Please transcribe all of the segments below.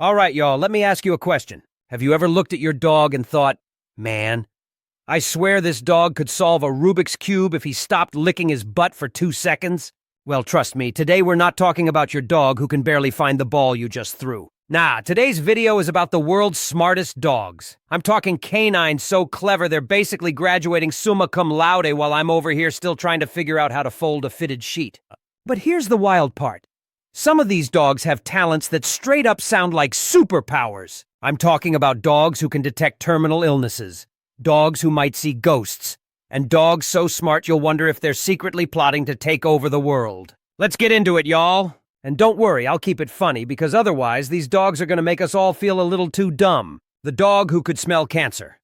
All right, y'all, let me ask you a question. Have you ever looked at your dog and thought, man, I swear this dog could solve a Rubik's Cube if he stopped licking his butt for 2 seconds? Well, trust me, today we're not talking about your dog who can barely find the ball you just threw. Nah, today's video is about the world's smartest dogs. I'm talking canines so clever they're basically graduating summa cum laude while I'm over here still trying to figure out how to fold a fitted sheet. But here's the wild part. Some of these dogs have talents that straight up sound like superpowers. I'm talking about dogs who can detect terminal illnesses, dogs who might see ghosts, and dogs so smart you'll wonder if they're secretly plotting to take over the world. Let's get into it, y'all. And don't worry, I'll keep it funny, because otherwise these dogs are going to make us all feel a little too dumb. The dog who could smell cancer.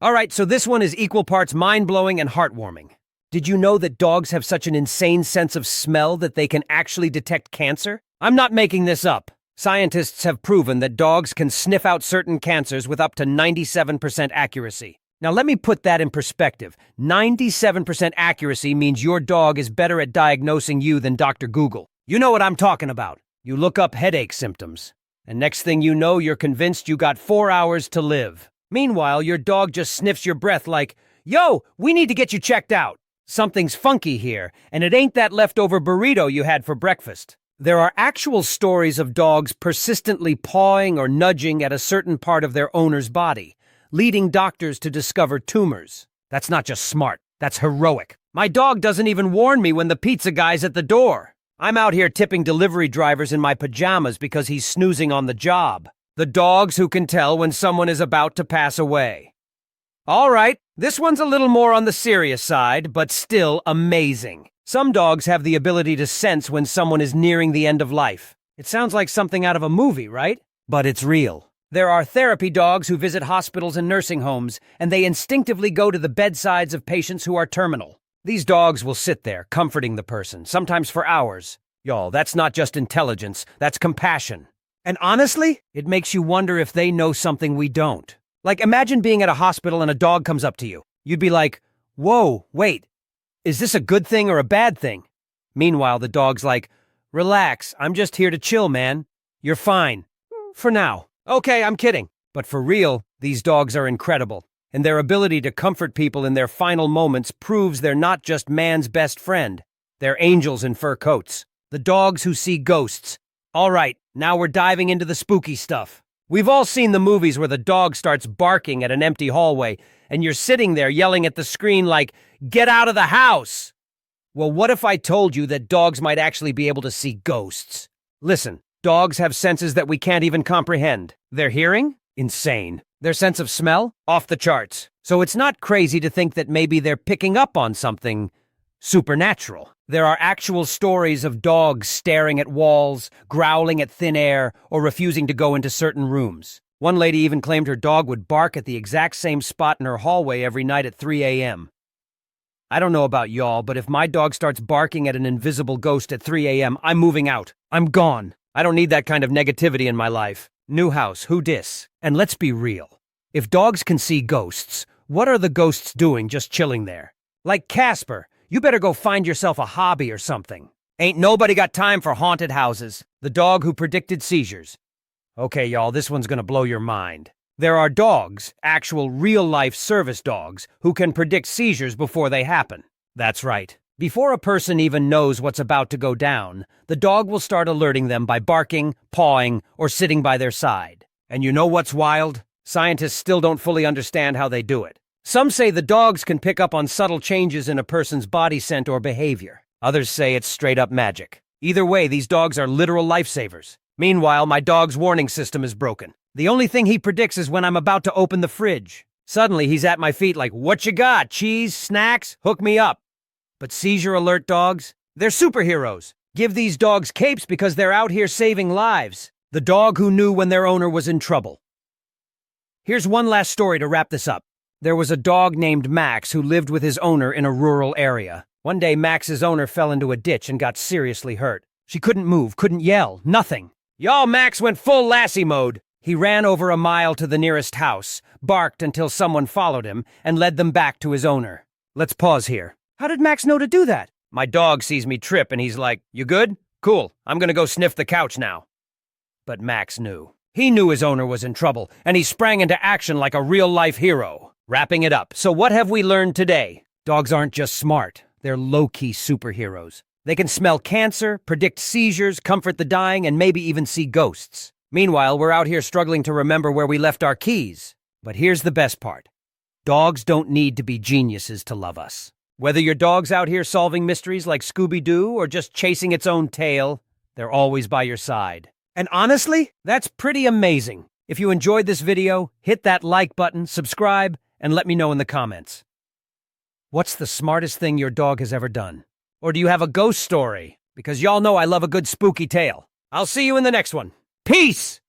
All right, so this one is equal parts mind-blowing and heartwarming. Did you know that dogs have such an insane sense of smell that they can actually detect cancer? I'm not making this up. Scientists have proven that dogs can sniff out certain cancers with up to 97% accuracy. Now let me put that in perspective. 97% accuracy means your dog is better at diagnosing you than Dr. Google. You know what I'm talking about. You look up headache symptoms, and next thing you know, you're convinced you got 4 hours to live. Meanwhile, your dog just sniffs your breath like, "Yo, we need to get you checked out. Something's funky here, and it ain't that leftover burrito you had for breakfast." There are actual stories of dogs persistently pawing or nudging at a certain part of their owner's body, leading doctors to discover tumors. That's not just smart, that's heroic. My dog doesn't even warn me when the pizza guy's at the door. I'm out here tipping delivery drivers in my pajamas because he's snoozing on the job. The dogs who can tell when someone is about to pass away. All right, this one's a little more on the serious side, but still amazing. Some dogs have the ability to sense when someone is nearing the end of life. It sounds like something out of a movie, right? But it's real. There are therapy dogs who visit hospitals and nursing homes, and they instinctively go to the bedsides of patients who are terminal. These dogs will sit there, comforting the person, sometimes for hours. Y'all, that's not just intelligence, that's compassion. And honestly, it makes you wonder if they know something we don't. Like, imagine being at a hospital and a dog comes up to you. You'd be like, "Whoa, wait, is this a good thing or a bad thing?" Meanwhile, the dog's like, "Relax, I'm just here to chill, man. You're fine. For now." Okay, I'm kidding. But for real, these dogs are incredible. And their ability to comfort people in their final moments proves they're not just man's best friend. They're angels in fur coats. The dogs who see ghosts. All right, now we're diving into the spooky stuff. We've all seen the movies where the dog starts barking at an empty hallway, and you're sitting there yelling at the screen like, "Get out of the house!" Well, what if I told you that dogs might actually be able to see ghosts? Listen, dogs have senses that we can't even comprehend. Their hearing? Insane. Their sense of smell? Off the charts. So it's not crazy to think that maybe they're picking up on something supernatural. There are actual stories of dogs staring at walls, growling at thin air, or refusing to go into certain rooms. One lady even claimed her dog would bark at the exact same spot in her hallway every night at 3 a.m. I don't know about y'all, but if my dog starts barking at an invisible ghost at 3 a.m., I'm moving out. I'm gone. I don't need that kind of negativity in my life. New house, who dis? And let's be real. If dogs can see ghosts, what are the ghosts doing just chilling there? Like Casper, you better go find yourself a hobby or something. Ain't nobody got time for haunted houses. The dog who predicted seizures. Okay, y'all, this one's gonna blow your mind. There are dogs, actual real-life service dogs, who can predict seizures before they happen. That's right. Before a person even knows what's about to go down, the dog will start alerting them by barking, pawing, or sitting by their side. And you know what's wild? Scientists still don't fully understand how they do it. Some say the dogs can pick up on subtle changes in a person's body scent or behavior. Others say it's straight-up magic. Either way, these dogs are literal lifesavers. Meanwhile, my dog's warning system is broken. The only thing he predicts is when I'm about to open the fridge. Suddenly, he's at my feet like, "What you got? Cheese? Snacks? Hook me up." But seizure alert dogs? They're superheroes. Give these dogs capes because they're out here saving lives. The dog who knew when their owner was in trouble. Here's one last story to wrap this up. There was a dog named Max who lived with his owner in a rural area. One day, Max's owner fell into a ditch and got seriously hurt. She couldn't move, couldn't yell, nothing. Y'all, Max went full Lassie mode. He ran over a mile to the nearest house, barked until someone followed him, and led them back to his owner. Let's pause here. How did Max know to do that? My dog sees me trip and he's like, "You good? Cool. I'm gonna go sniff the couch now." But Max knew. He knew his owner was in trouble, and he sprang into action like a real-life hero. Wrapping it up, so what have we learned today? Dogs aren't just smart, they're low-key superheroes. They can smell cancer, predict seizures, comfort the dying, and maybe even see ghosts. Meanwhile, we're out here struggling to remember where we left our keys. But here's the best part. Dogs don't need to be geniuses to love us. Whether your dog's out here solving mysteries like Scooby-Doo or just chasing its own tail, they're always by your side. And honestly, that's pretty amazing. If you enjoyed this video, hit that like button, subscribe, and let me know in the comments. What's the smartest thing your dog has ever done? Or do you have a ghost story? Because y'all know I love a good spooky tale. I'll see you in the next one. Peace!